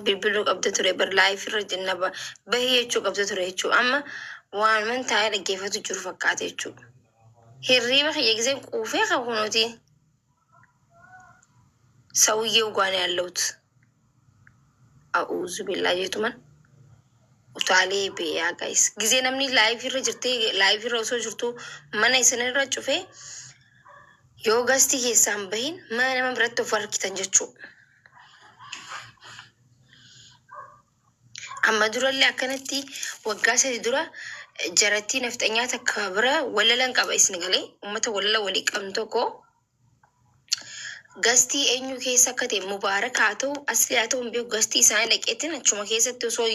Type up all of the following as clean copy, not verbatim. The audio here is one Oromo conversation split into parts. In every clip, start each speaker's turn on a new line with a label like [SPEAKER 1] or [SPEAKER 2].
[SPEAKER 1] bilbiluu qabda ture bar laayif irra jenna bahii jechuu qabda ture jechuu amma waan man taa'ee dhaggeeffatu jiru fakkaate jechuu hirriiba kiyya giseen quufee qabuunuti ሰውዬው ጋር ነው ያለሁት አኡዙ ቢላ ጀቱማን ኡታሌ ቢያ ጋይስ ጊዜ ነምኒ ላይቭ ይረ ጅርቴ ላይቭ ይረ ሶ ጅርቱ ማና ይሰነራ ጩፌ ዮጋስቲ ኬሳን በሂን ማና መብረት ፈርኪተን ጀቹ አማዱራሊ አከነቲ ወጋሰ ዱራ ጀረቲ ነፍጠኛ ተከብረ ወለለን ቀባይስ ንገሌ ኡመተ ወለለ ወሊ ቀምቶኮ Gasti eenyu keessa akka ta'e mubaarak haa ta'u asli haa ta'u beeku gastii isaanii dhaqeetiin achuma keessatti osoo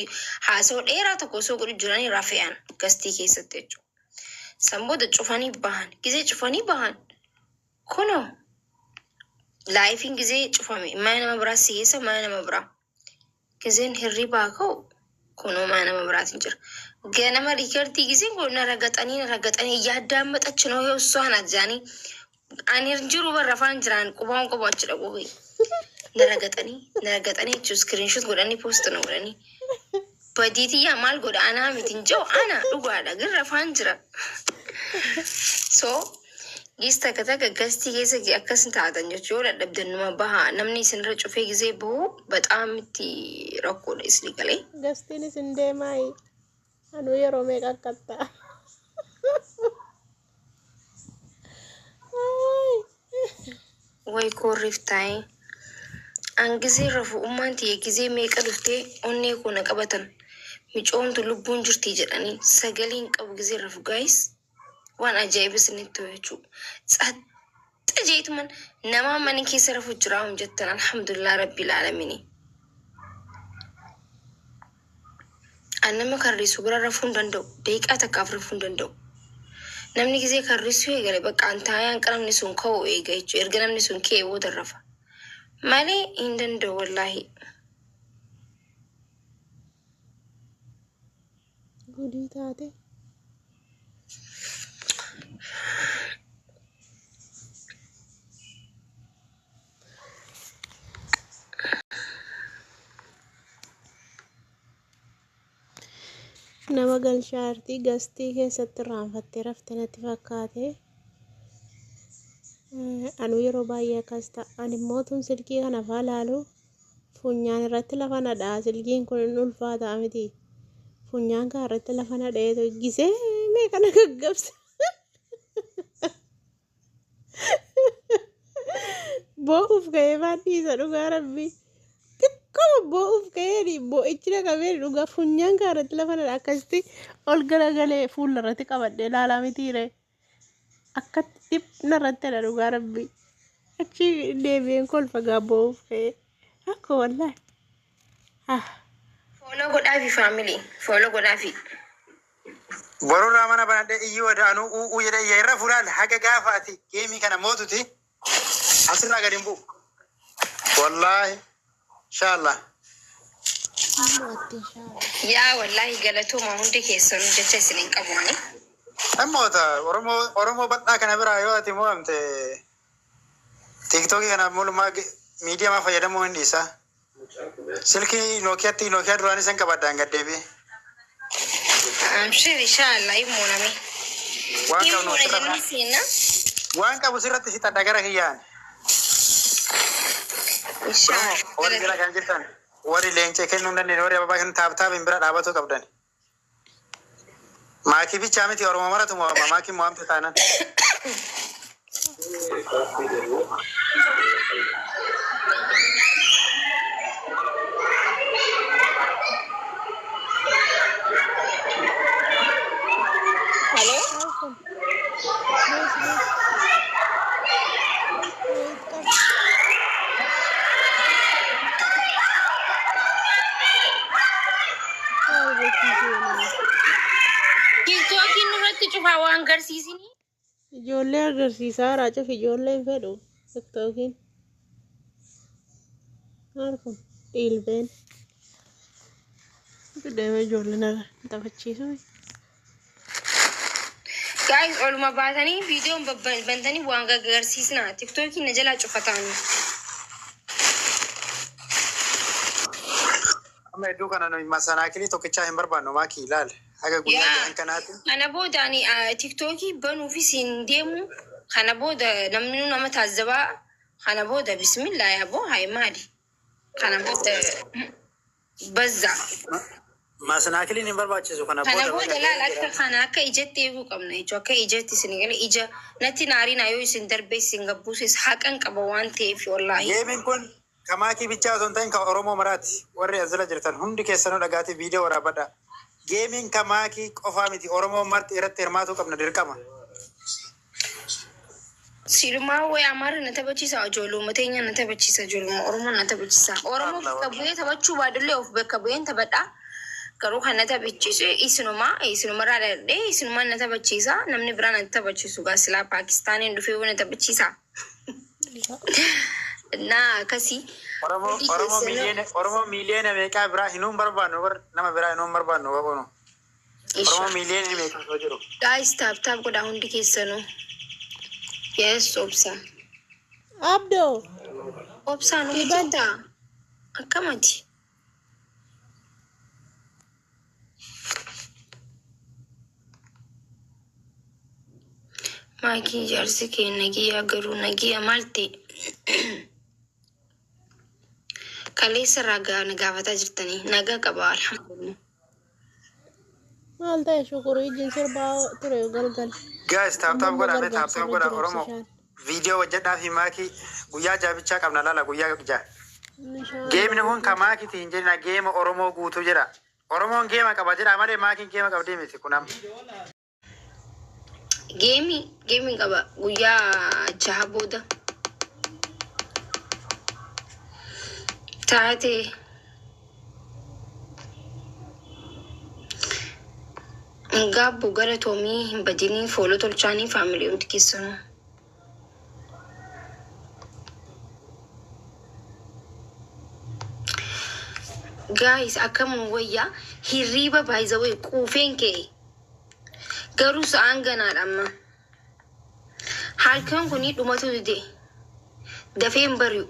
[SPEAKER 1] haasa'u dheeraa tokko osoo godhu jiranii rafe'an gastii keessatti jechuudha. Sanbooda cufanii bahan gizee cufanii bahan kunoo laayifiin gizee cufame mana nama biraa si keessa mana nama biraa gizeen hirribaa ka'u kunoo mana nama biraatiin jira. Ganama riikartii gizeen kun na ragaxanii yaaddaammaxachi noo yoo osoo jaanii. Ani jiru barrafaan jiran qubaan qubaa achi dhaquu naragatanii jechuun screenshot godhanii post na godhanii badiitiyyaa maal godha anaa mitiin jiru ana dhugaadha gin rafaan jira so gista takka gastii keessa akkasin taatan jechuu yoo dadhabdannuma baha namni isinirra cufee gisee bahu baxaam itti rakkoodha isli galee
[SPEAKER 2] gastiin isin deemaayi anuu yeroo meeqa akkataa
[SPEAKER 1] way korriftaay an gisee rafu ummanti gisee meeqa dhuftee onnee kuna qabatan micoomtu lubbuun jirtii jedhanii sagaliin qabu gisee rafu guys waan ajaa'ibaa isinitti ta'u jechuudha. Tsaxxa jeetuman nama mani keessa rafu jiraa hun jettan alhamdulillah rabbil aalamiin. An nama karriisu bira rafuu hin danda'u daqiiqaa takkaaf rafuu hin danda'u. Namni gisee karriisu eegale bakka antaayaan qaramni sun ka'u eega jechuudha. Erga namni sun ka'ee booda rafa. Malee hin danda'u wallaahi.
[SPEAKER 2] Gudii taate. Nama galchaartii gastii keessatti raanfattee raftee natti fakkaate. Anu yeroo baay'ee akkas ta'a. Ani immoo tun silkii kana faa laalu funyaan irratti lafa nadhaa. Silkiin kun hin ulfaata miti. Funyaan kaa irratti lafa nadhee gisee meeqa na gaggabsa. Bo'uuf ka'ee baadhiisa dhugaa rabbi. Xiqqoo bo'uuf ka'ee bo'ichi dhaqabee dhugaa funyaan kaa irratti lafa nadhaa akkasitti ol garagalee fuula irratti qabadhee laalaa mitiire. Akkatti dhipna irratti dha dhugaa rabbi. Achi deebi'een kolfa gaabbo'uuf ka'ee. Akka wallaahi.
[SPEAKER 1] Follow godhaafi family. Follow godhaafi.
[SPEAKER 3] Bororraa mana banadhee iyyuu wadaanuu u'uu jedhee irra fuudhaan haga gaafaati geemii kana mootuti asirraa gadi hin bu'u. Wallaahi. Inshallah.
[SPEAKER 1] Yaa wallaahi galatooma hundi keessan jecha isiniin qabuani.
[SPEAKER 3] Namoota Oromoo bal'aa kana biraa yoo ati mo'amte TikTokii kana mul'umaa miidiyaa maa fayyadamuu hin dhiisa. Silkii Nookiyaa duraan isan qabaddaan gaddeebi.
[SPEAKER 1] Inshallah immuunami.
[SPEAKER 3] Waan qabu sirratti si tadda gara kiyyaan. Warri bira kan jirtan warri leencee kennuu hin dandeenye warri ababaa kennu taaphiin bira dhaabatuu qabdan. Maakii bichaa miti Oromoo maratu mo'ama maakii mo'amte taanan.
[SPEAKER 1] Hello? TikTokiin nurratti cufaa waan agarsiisini.
[SPEAKER 2] Ijoollee agarsiisaa raacuuf ijoollee hin fedhu TikTokiin. Maal kun dhiilbeen. Deema ijoollee naga taphachiisu.
[SPEAKER 1] Guys, oluma baatanii viidiyoon bantanii waan agarsiisna. TikTokiin na jalaa cufataani.
[SPEAKER 3] أما يدوك أنا مساناكلي توكيتشا هم بربانو ما كي لال حاجة قولي أنت كنات
[SPEAKER 1] أنا بودا يعني تيك توكي بنو في سنديمو أنا بودا نمنو نما تعذبا أنا بودا بسم الله يا بو هاي مالي أنا بودا بزع
[SPEAKER 3] مساناكلي نمبر باتشزو كنا
[SPEAKER 1] أنا بودا لا لا أنا كإجتي بو كمنا إجوا كإجتي سنغال إجا نتي ناري نايو سندر بي سنغابوس حق أنك بوان تيفي والله
[SPEAKER 3] جيمين كون كماكي بيتشا سنتين كأورومو مراتي وري أزلا جرتان هندي كيسانو لغاتي فيديو ورابدا جيمين كماكي قفامتي أورومو مرت إرت ترماتو كبنا دركما
[SPEAKER 1] سيلما وي أمار نتبتشيسا جولو متينيا نتبتشيسا جولو أورمو نتبتشيسا أورمو كبوية تبتشو بادلي أوف بكبوية تبتا كروها نتبتشيسا إسنما رالي إسنما نتبتشيسا نمني برا نتبتشيسو غاسلا باكستاني ندفيو نتبتشيسا نا كسي Oromo miliyan Amerika bira hinum barbanu bar nama bira hinum barbanu babono. Oromo miliyan Amerika sojiro. Guys tap ko dah hundi kisano. Yes opsa.
[SPEAKER 2] Abdo.
[SPEAKER 1] Opsa no ibanta. Akamati. Maki jarsi ke nagiya garu nagiya malti. كليس الرجاء نجافة جرتني نجا كبار الحمد لله.
[SPEAKER 2] مالته شكر يجي سربا ترى قلقل.
[SPEAKER 3] Guys تاب قرا تاب قرا أورمو فيديو وجدنا في ماكي ويا جابي شاك أبنا لا ويا جا. Game نهون كماكي تيجينا game أورمو قوتو جرا. أورمو game كباجرا أماري ماكي game كبدي ميسي كنام. Game كبا ويا جابودا. تعاتي انقاب بوغارة تومي بديني فولو تلچاني فاميلي ونتكيسونو guys akkam wayya hirriba baay'izawee quufeen kee garuu sa'aan ganaadha amma halkan kuni dhumatu dide dafeen bari'u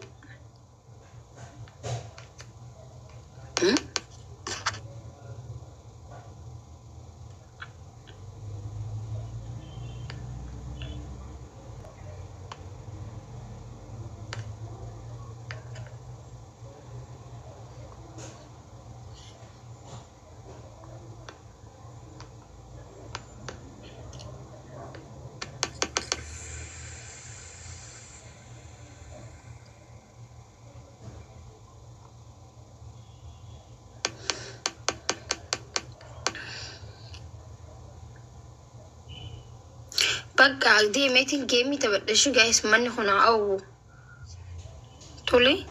[SPEAKER 3] بقى دي ميتين جيمي تبدأ guys من هنا أو تولي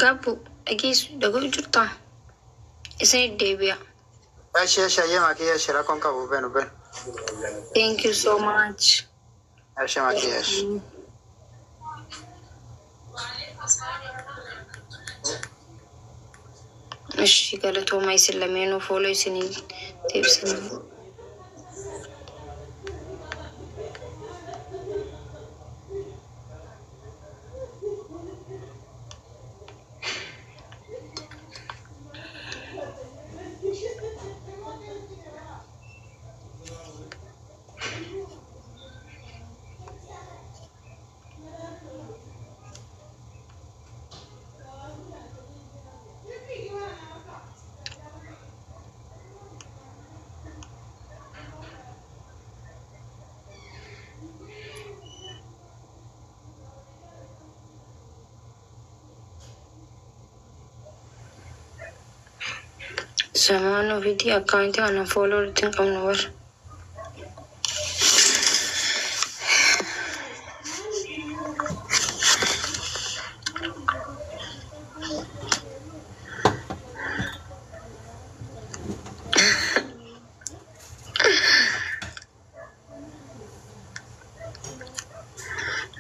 [SPEAKER 3] قابو أجيس دقو جرتا إسني الدبيا أشياء يا ماكي يا شراكم كابو بينو بين
[SPEAKER 1] thank you so much
[SPEAKER 3] أشياء ماكي يا
[SPEAKER 1] مش قالتو ما يسلمينو فولو يسني تيبسني زمان فيديو أكاونتي أنا فولو لتنكم نور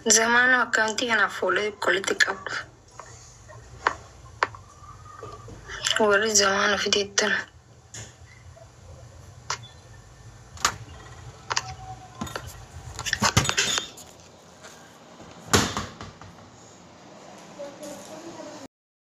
[SPEAKER 1] زمان أكاونتي أنا فولو كل تكاب وري زمان فيديو